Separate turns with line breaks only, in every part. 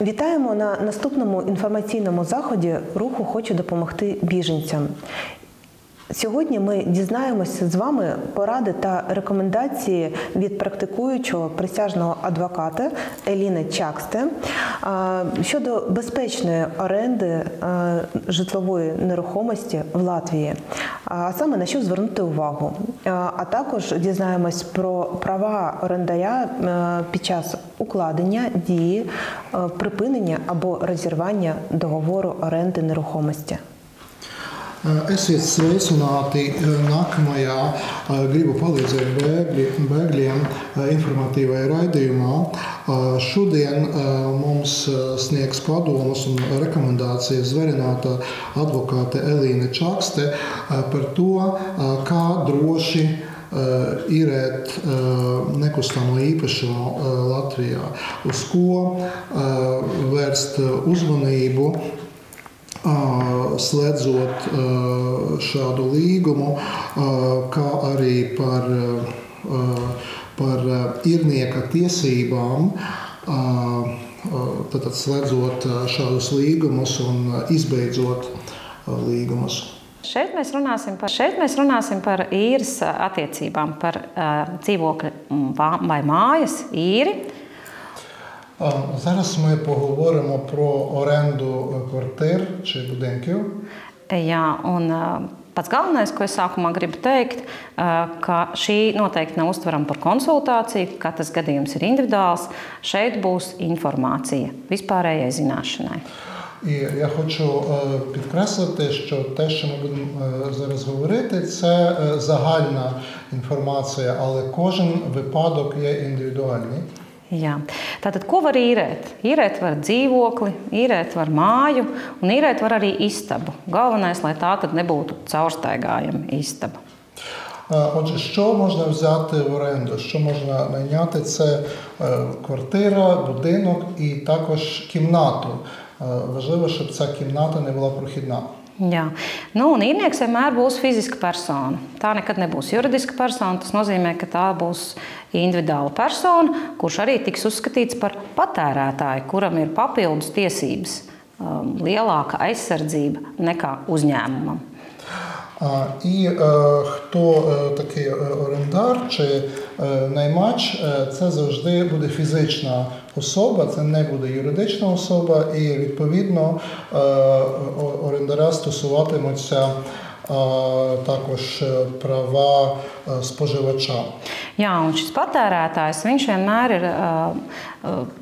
Вітаємо на наступному інформаційному заході «Руху хоче допомогти біженцям». Сьогодні ми дізнаємося з вами поради та рекомендації від практикуючого присяжного адвоката Еліни Чаксте щодо безпечної оренди житлової нерухомості в Латвії, а саме на що звернути увагу. А також дізнаємось про права орендаря під час укладення, дії, припинення або розірвання договору оренди нерухомості.
Esiet sveicināti nākamajā gribu palīdzēt bēgļiem informatīvajā raidījumā. Šodien mums sniegs padomus un rekomendācijas zverināta advokāte Elīna Čakste par to, kā droši īrēt nekustamo īpašumu Latvijā, uz ko vērst uzmanību, slēdzot šādu līgumu, kā arī par īrnieka tiesībām, tātad slēdzot šādus līgumus un izbeidzot līgumus.
Šeit mēs runāsim par īres attiecībām, par dzīvokļa vai mājas īri.
Зараз ми поговоримо про оренду квартир чи будинків.
Jā, un pats galvenais, ko es sākumā gribu teikt, ka šī noteikti nav uztverama par konsultāciju, katrs gadījums ir individuāls. Šeit būs informācija vispārējai zināšanai.
І я хочу підкреслити, що те, що ми будемо зараз говорити, це загальна інформація, але кожен випадок є індивідуальний.
Jā. Tātad, ko var īrēt? Īrēt var dzīvokli, īrēt var māju un īrēt var arī istabu. Galvenais, lai tā tad nebūtu caurstaigājama istaba.
Отже, що можна взяти в оренду? Що можна найняти? Це квартира, будинок і також кімнату. Важливо, щоб ця кімната не була прохідна.
Jā. Un īrnieks vienmēr būs fiziska persona. Tā nekad nebūs juridiska persona. Tas nozīmē, ka tā būs individuāla persona, kurš arī tiks uzskatīts par patērētāju, kuram ir papildus tiesības, lielāka aizsardzība nekā uzņēmumam.
І хто такий орендар чи наймач, це завжди буде фізична особа, це не буде юридична особа, і відповідно орендаря стосуватимуться також права споживача.
Jā, un šis patērētājs, viņš vienmēr ir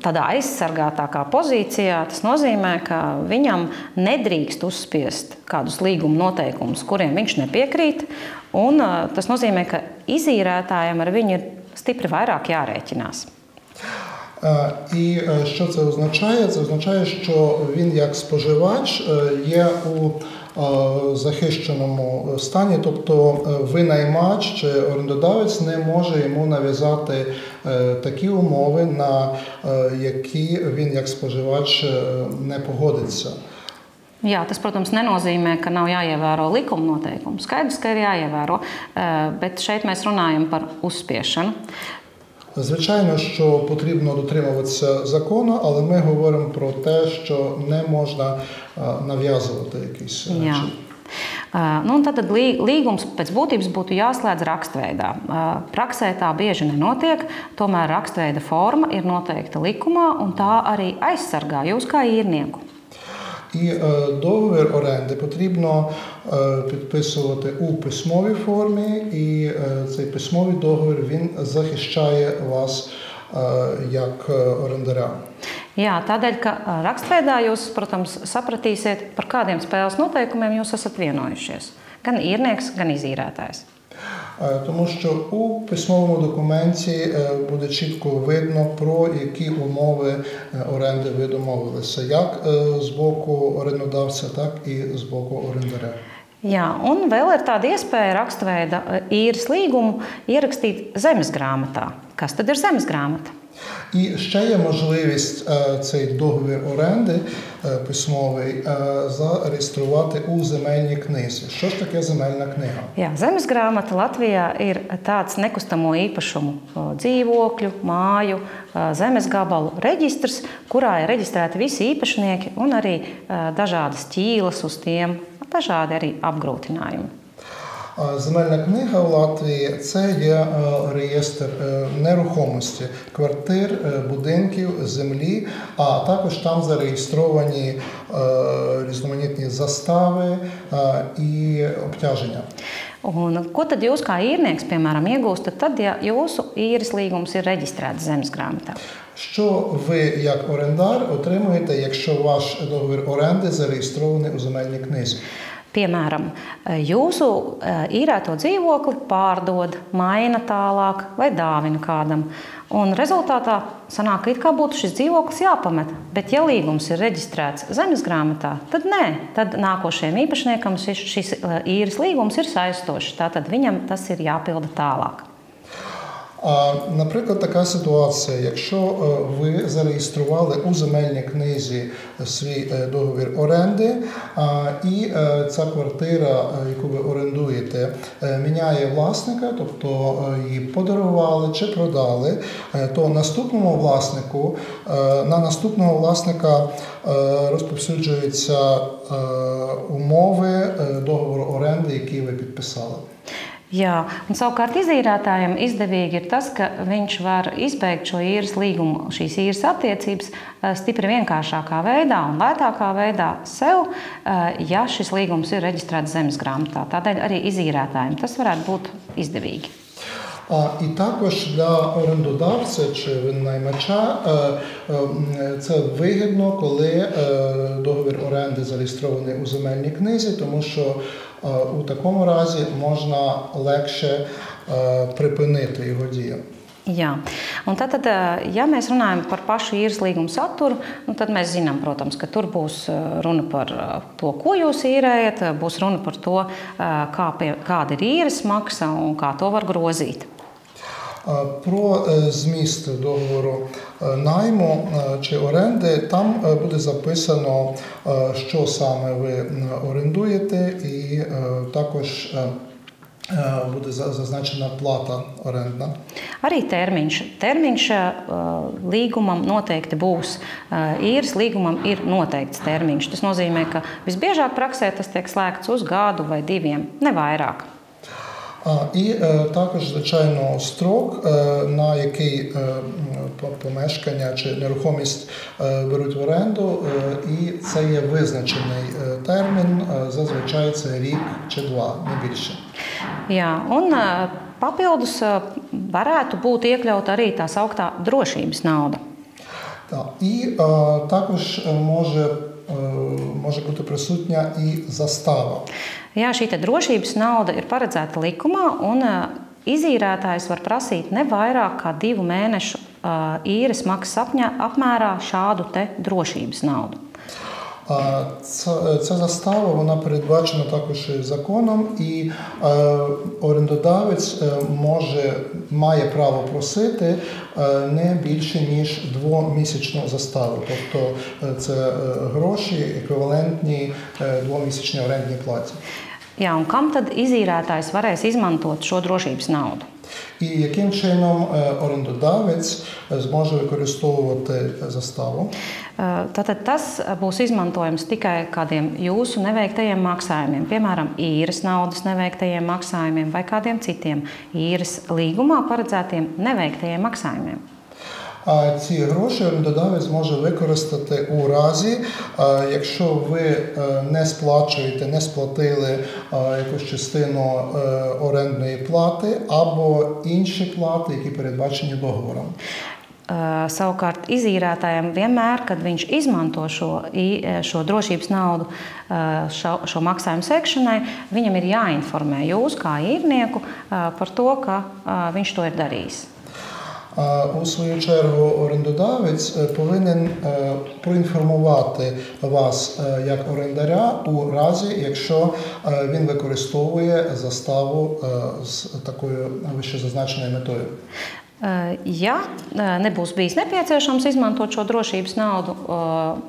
tādā aizsargātākā pozīcijā. Tas nozīmē, ka viņam nedrīkst uzspiest kādus līguma noteikumus, kuriem viņš nepiekrīt. Un tas nozīmē, ka izīrētājiem ar viņu ir stipri vairāk jārēķinās.
І що це означає? Це означає, що він як споживач є у захищеному стані, тобто винаймач чи орендодавець не може йому нав'язати такі умови, на які він як споживач не погодиться.
Jā, tas, protams, nenozīmē, ka nav jāievēro likuma noteikumi. Skaidrs, ka ir jāievēro, bet šeit mēs runājam par uzspiešanu.
Звичайно, що потрібно дотримуватися закону, але ми говоримо про те, що не можна нав'язувати якісь речі.
Un tad līgums pēc būtības būtu jāslēdz rakstveidā. Praksē tā bieži nenotiek, tomēr rakstveida forma ir noteikta likumā, un tā arī aizsargā jūs kā īrnieku.
І договір оренди потрібно підписувати у письмовій формі, і цей письмовий договір, він захищає вас як орендаря.
Jā, tādēļ, ka rakstveidā jūs, protams, sapratīsiet, par kādiem spēles noteikumiem jūs esat vienojušies. Gan īrnieks, gan izīrētājs.
Тому що у письмовому документі буде чітко видно, про які умови оренди ви домовилися, як з боку орендодавця, так і з боку орендаря.
Jā, un vēl ir tāda iespēja rakstveida īres līgumu ierakstīt zemes grāmatā. Kas tad ir zemes grāmata?
І ще є можливість цей договір оренди письмовий зареєструвати у земельній книзі. Що ж таке земельна книга?
Jā, zemesgrāmata Latvijā ir tāds nekustamo īpašumu dzīvokļu, māju, zemes gabalu reģistrs, kurā ir reģistrēti visi īpašnieki un arī dažādas ķīlas uz tiem, dažādi arī apgrūtinājumi.
Земельна книга в Латвії – це є реєстр нерухомості, квартир, будинків, землі, а також там зареєстровані різноманітні застави і обтяження.
Un, ko tad jūs kā īrnieks, piemēram, iegūstat tad, ja jūsu īres līgums ir reģistrēts zemesgrāmatā?
Що ви, як орендар, отримуєте, якщо ваш договір оренди зареєстрований у земельній книзі?
Piemēram, jūsu īrēto dzīvokli pārdod, maina tālāk vai dāvina kādam. Un rezultātā sanāk, ka it kā būtu šis dzīvoklis jāpamet. Bet, ja līgums ir reģistrēts zemesgrāmatā, tad nē. Tad nākošajam īpašniekam šis īres līgums ir saistošs. Tātad viņam tas ir jāpilda tālāk.
Наприклад, така ситуація, якщо ви зареєстрували у земельній книзі свій договір оренди, і ця квартира, яку ви орендуєте, міняє власника, тобто її подарували чи продали, то на наступного власника розповсюджуються умови договору оренди, який ви підписали.
Jā, un savukārt izīrētājiem izdevīgi ir tas, ka viņš var izbeigt šo īres līgumu, šīs īres attiecības stipri vienkāršākā veidā un lētākā veidā sev, ja šis līgums ir reģistrēts zemesgrāmatā. Tādēļ arī izīrētājiem tas varētu būt izdevīgi.
І також для орендодавця чи винаймача це вигідно, коли договір оренди зареєстрований у земельній книзі, тому що у такому разі можна легше припинити його дію.
Jā, un tātad, ja mēs runājam par pašu īres līgumu saturu, tad mēs zinām, protams, ka tur būs runa par to, ko jūs īrējat, būs runa par to, kāda ir īres maksa un kā to var grozīt.
Про зміст договору найму чи оренди там буде записано, що саме ви орендуєте, і також буде зазначена плата орендна.
Arī termiņš. Termiņš līgumam noteikti būs. Īres līgumam ir noteikts termiņš. Tas nozīmē, ka visbiežāk praksē tas tiek slēgts uz gadu vai diviem, ne vairāk.
І також, звичайно, строк, на який помешкання чи нерухомість беруть в оренду, і це є визначений термін, зазвичай це рік чи два, не більше.
Jā, un papildus varētu būt iekļauta arī tā sauktā drošības nauda.
Так, і також може бути присутня і застава.
Jā, šī drošības nauda ir paredzēta likumā, un izīrētājs var prasīt ne vairāk kā 2 mēnešu īres maksas apmērā šādu te drošības naudu.
Ця застава, вона передбачена також законом, і орендодавець має право просити не більше, ніж 2-місячну заставу. Тобто це гроші еквівалентні 2-місячній орендній платі.
Jā, un kam tad izīrētājs varēs izmantot šo drošības naudu?
І яким чином орендодавець зможе використовувати заставу?
Tātad tas būs izmantojams tikai kādiem jūsu neveiktajiem maksājumiem, piemēram, īres naudas neveiktajiem maksājumiem vai kādiem citiem īres līgumā paredzētiem neveiktajiem maksājumiem.
Ці гроші орендодавець зможе використати у разі, якщо ви не сплачуєте, не сплатили якусь частину орендної плати або інші плати, які передбачені договором.
Savukārt izīrētājiem vienmēr, kad viņš izmanto šo drošības naudu šo maksājumu sekšanai, viņam ir jāinformē jūs kā īrnieku par to, ka viņš to ir darījis.
У свою чергу орендодавець повинен проінформувати вас як орендаря у разі, якщо він використовує заставу з такою вищезазначеною метою.
Ja nebūs bijis nepieciešams izmantot šo drošības naudu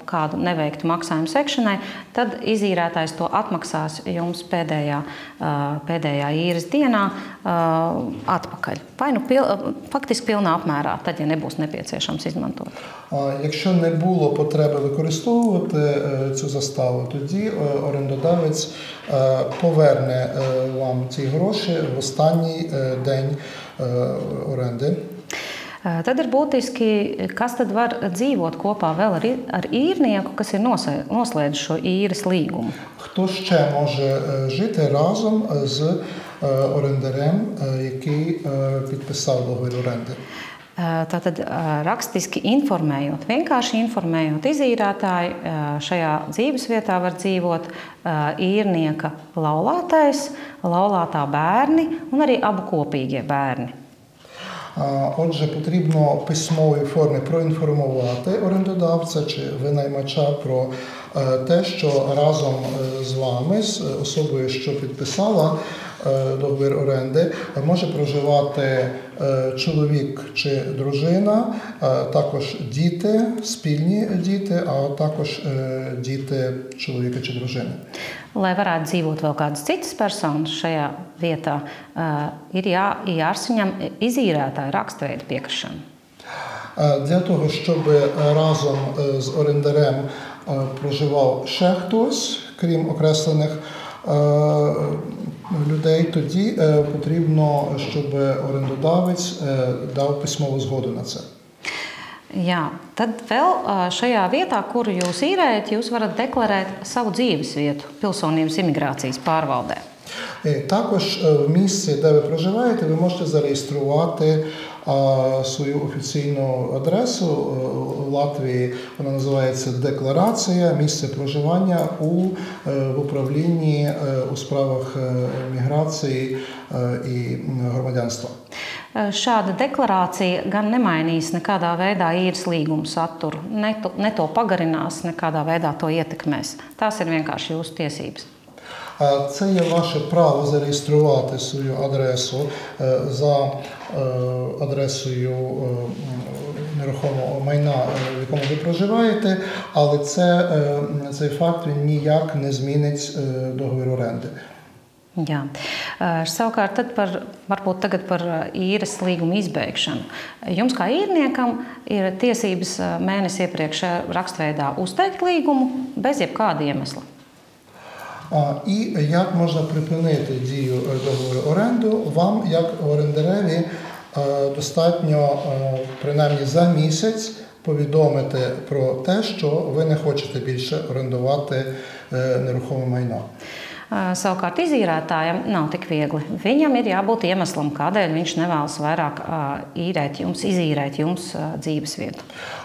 kādu neveiktu maksājumu sekšanai, tad izīrētājs to atmaksās jums pēdējā īres dienā atpakaļ. Vai nu фактично pilnā apmērā, tad, ja nebūs неpieciešams izmantot.
Якщо не було потреби використовувати цю заставу, тоді орендодавець поверне вам ці гроші в останній день orende.
Tad ir būtiski, kas tad var dzīvot kopā vēl ar īrnieku, kas ir noslēdzis šo īres līgumu.
Хто ще може жити разом з орендарем, який підписав договір оренди?
Tātad rakstiski informējot, vienkārši informējot izīrētāju, šajā dzīvesvietā var dzīvot īrnieka laulātais, laulātā bērni un arī abu kopīgie bērni.
Отже, потрібно в письмовій формі проінформувати орендодавця чи винаймача про те, що разом з вами, з особою, що підписала договір оренди, може проживати чоловік чи дружина, також діти, спільні діти, а також діти чоловіка чи дружини.
Lai varētu dzīvot vēl kādas citas personas šajā vietā, ir jāsaņem izīrētāja rakstveida piekrišana.
Для того, щоб разом з орендарем проживав ще хтось, крім окреслених людей, тоді потрібно, щоб орендодавець дав письмову згоду на це.
Jā, tad vēl šajā vietā, kuru jūs īrējat, jūs varat deklarēt savu dzīvesvietu pilsonības imigrācijas pārvaldē.
Також в місці, де ви проживаєте, ви можете зареєструвати свою офіційну адресу в Латвії. Вона називається декларація місця проживання в управлінні у справах міграції і громадянства.
Šāda deklarācija gan nemainīs nekādā veidā īres līguma saturu, ne to pagarinās, nekādā veidā to ietekmēs. Tās ir vienkārši jūsu tiesības.
Це є ваше право зареєструвати свою адресу за адресою нерухомого майна, в якому ви проживаєте, але цей факт він ніяк не змінить договір оренди.
Jā. Savukārt tad varbūt tagad par īres līgumu izbeigšanu. Jums kā īrniekam ir tiesības mēnesi iepriekš rakstveidā uzteikt līgumu bez jebkāda iemesla.
І як можна припинити дію договору оренду? Вам, як орендареві, достатньо принаймні за місяць повідомити про те, що ви не хочете більше орендувати нерухоме майно.
Savukārt izīrētājam nav tik viegli. Viņam ir jābūt iemeslam, kādēļ viņš nevēlas vairāk izīrēt jums dzīvesvietu.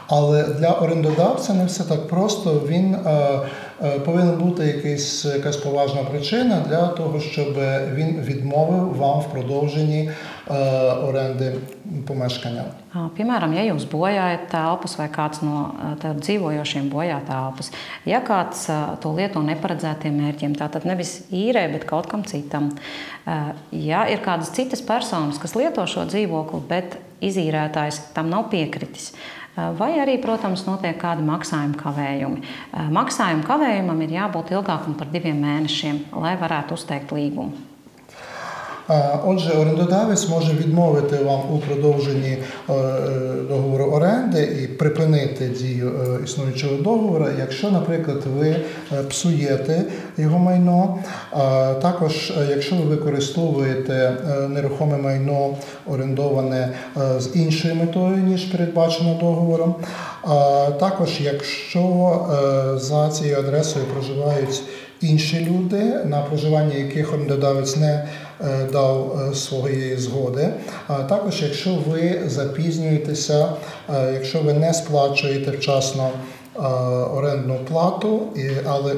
Але для орендодавця не все так просто. Він повинна бути якась поважна причина для того, щоб він відмовив вам в продовженні оренди помешкання.
Piemēram, ja jūs bojājat telpas vai kāds no dzīvojošiem bojā telpas, ja kāds to lieto neparedzētiem mērķiem, tātad nevis īrē, bet kaut kam citam. Ja ir kādas citas personas, kas lieto šo dzīvokli, bet izīrētājs tam nav piekritis, vai arī, protams, notiek kādi maksājuma kavējumi. Maksājuma kavējumam ir jābūt ilgākam par 2 mēnešiem, lai varētu uzteikt līgumu.
Отже, орендодавець може відмовити вам у продовженні договору оренди і припинити дію існуючого договору, якщо, наприклад, ви псуєте його майно, також якщо ви використовуєте нерухоме майно орендоване з іншою метою, ніж передбачено договором, також якщо за цією адресою проживають інші люди, на проживання яких орендодавець не дав своєї згоди. Також, якщо ви запізнюєтеся, якщо ви не сплачуєте вчасно орендну плату, але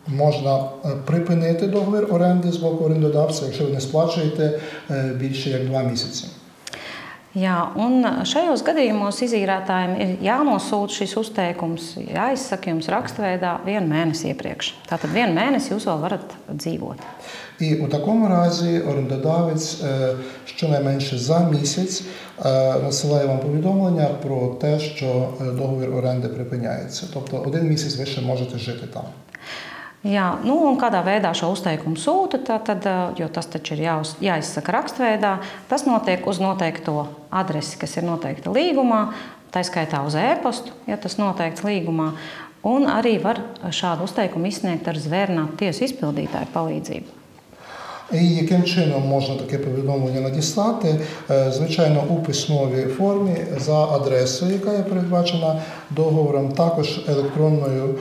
можна припинити договір оренди з боку орендодавця, якщо ви не сплачуєте більше як 2 місяці.
Jā, un šajos gadījumos izīrētājiem ir jānosūta šis uzteikums, jāizsaka jums rakstveidā 1 mēnesi iepriekš. Tātad 1 mēnesi jūs vēl varat dzīvot.
І у такому разі орендодавець щонайменше за місяць насилає вам повідомлення про те, що договір оренди припиняється. Тобто 1 місяць ви ще можете жити там.
Jā, nu, un kādā veidā šo uzteikumu sūta, tad, jo tas taču ir jāizsaka rakstveidā, tas notiek uz noteikto adresi, kas ir noteikta līgumā, tā skaitā uz e-pastu, ja tas noteikts līgumā, un arī var šādu uzteikumu izsniegt ar zvērnātu tiesu izpildītāju palīdzību.
І яким чином можна таке повідомлення надіслати? Звичайно, у письмовій формі за адресою, яка є передбачена договором, також електронною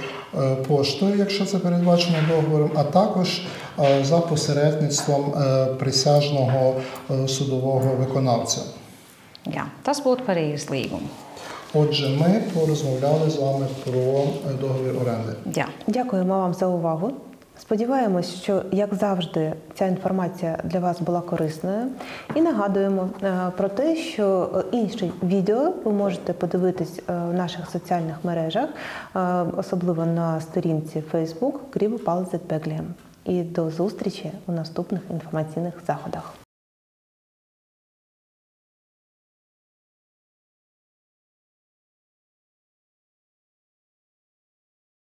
поштою, якщо це передбачено договором, а також за посередництвом присяжного судового виконавця.
Jā, tas būtu par īres līgumu.
Отже, ми порозмовляли з вами про договір оренди.
Jā.
Дякуємо вам за увагу. Сподіваємось, що, як завжди, ця інформація для вас була корисною. І нагадуємо про те, що інші відео ви можете подивитись в наших соціальних мережах, особливо на сторінці Facebook Krivu Palīdzēt bēgļiem. І до зустрічі у наступних інформаційних заходах.